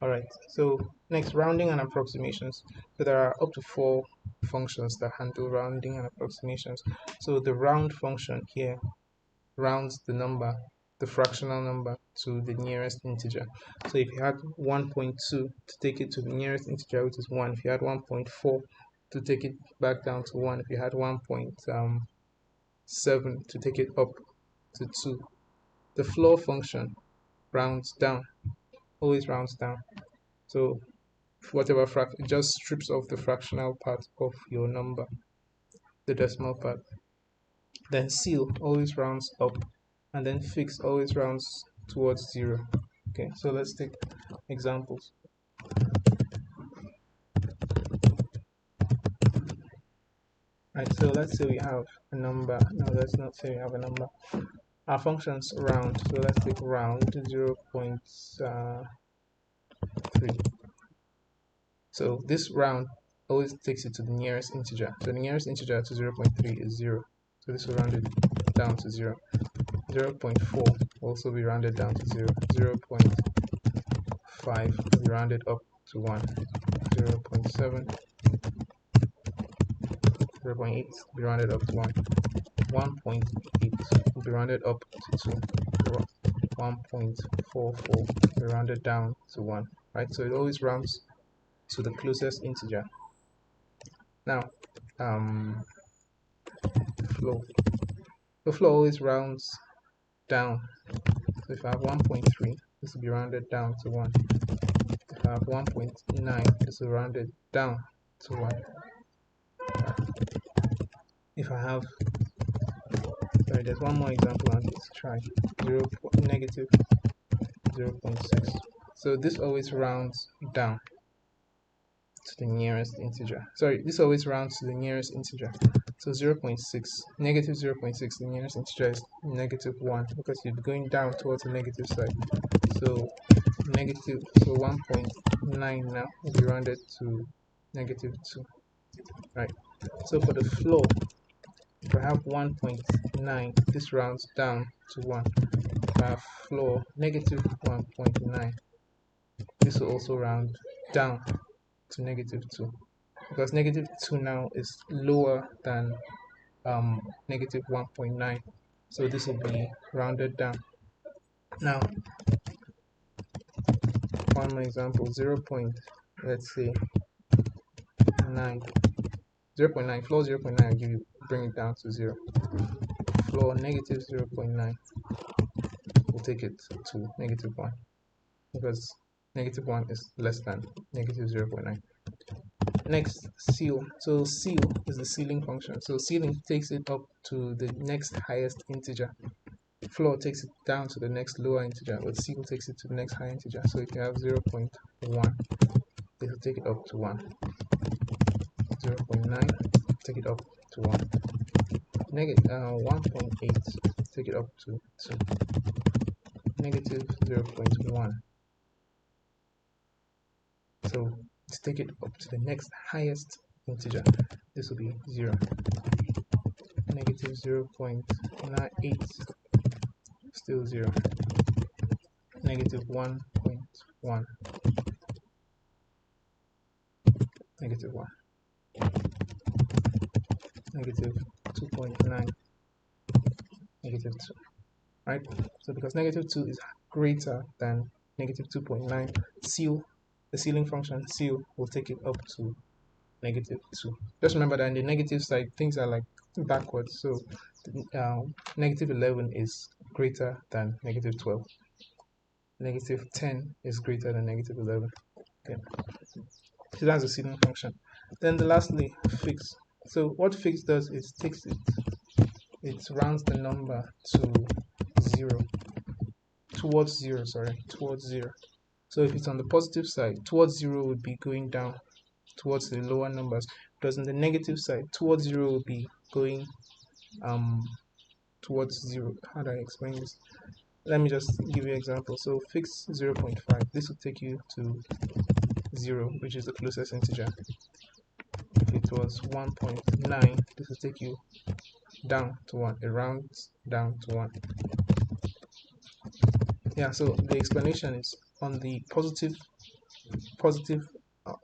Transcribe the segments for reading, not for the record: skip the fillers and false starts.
Alright, so next, rounding and approximations. So there are up to 4 functions that handle rounding and approximations. So the round function here rounds the number, the fractional number, to the nearest integer. So if you had 1.2 to take it to the nearest integer, which is 1, if you had 1.4 to take it back down to 1, if you had 1.7 to take it up to 2. The floor function rounds down, always rounds down. So whatever it just strips off the fractional part of your number, the decimal part. Then seal always rounds up, and then fix always rounds towards 0. Okay, so let's take examples. Right, so let's say we have a number. No, let's not say we have a number. Our functions round, so let's take round 0.3. So this round always takes it to the nearest integer. So the nearest integer to 0.3 is 0. So this will round it down to 0. 0.4 will also be rounded down to 0. 0.5 will be rounded up to 1. 0.7, 0.8 will be rounded up to 1. 1.8 will be rounded up to 2. 1.44 will be rounded down to 1. Right? So it always rounds to the closest integer. Now, flow. The flow always rounds down. So if I have 1.3, this will be rounded down to 1. If I have 1.9, this will be rounded down to 1. If I have, sorry, there's one more example, and let's try negative 0.6. So this always rounds down to the nearest integer. Sorry, this always rounds to the nearest integer. So 0.6, negative 0.6, the nearest integer is negative 1, because you're going down towards the negative side. So negative, so 1.9 now will be rounded to negative 2. Right. So for the floor, if I have 1.9, this rounds down to 1. If I have floor negative 1.9, this will also round down to negative 2, because negative 2 now is lower than negative 1.9, so this will be rounded down. Now, one more example, let's say 9, 0.9, floor 0.9 will give you, bring it down to 0. Floor negative 0.9 will take it to negative 1, because negative 1 is less than negative 0.9. Next, seal. So seal is the sealing function. So sealing takes it up to the next highest integer. Floor takes it down to the next lower integer, but seal takes it to the next high integer. So if you have 0.1, it will take it up to 1. 0.9, take it up to 1. 1.8, take it up to 2. Negative 0.1. So let's take it up to the next highest integer. This will be 0. Negative 0.98, still 0. Negative 1.1. Negative 1. Negative 2.9. Negative 2. Right? So because negative 2 is greater than negative 2.9, seal, the sealing function seal, will take it up to negative 2. Just remember that in the negative side, things are like backwards. So negative 11 is greater than negative 12. Negative 10 is greater than negative 11. Okay. So that's the sealing function. Then lastly, fix. So what fix does is it rounds the number to 0, towards 0, towards 0. So if it's on the positive side, towards 0 would be going down towards the lower numbers, because on the negative side, towards 0 will be going towards 0. How do I explain this? Let me just give you an example. So fix 0.5. This will take you to 0, which is the closest integer. If it was 1.9, this will take you down to 1. It rounds down to 1. Yeah, so the explanation is on the positive positive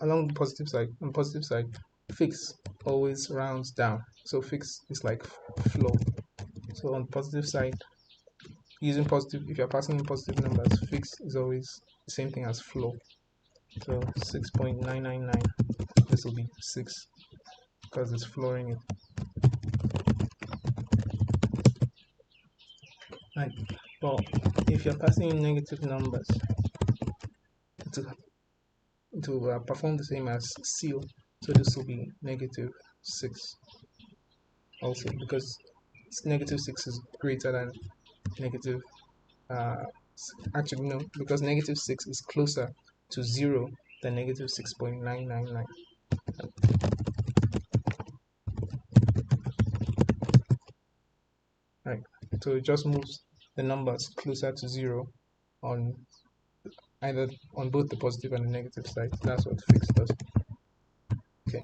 along the positive side. On positive side, fix always rounds down. So fix is like flow. So on positive side, using positive, if you're passing in positive numbers, fix is always the same thing as flow. So 6.999, this will be 6 because it's flooring it. Right. But if you're passing in negative numbers, it will perform the same as seal. So this will be negative 6 also, because negative 6 is greater than negative actually no, because negative 6 is closer to 0 than negative 6.999. Right, so it just moves the numbers closer to 0 on either on both the positive and the negative side. That's what fix does.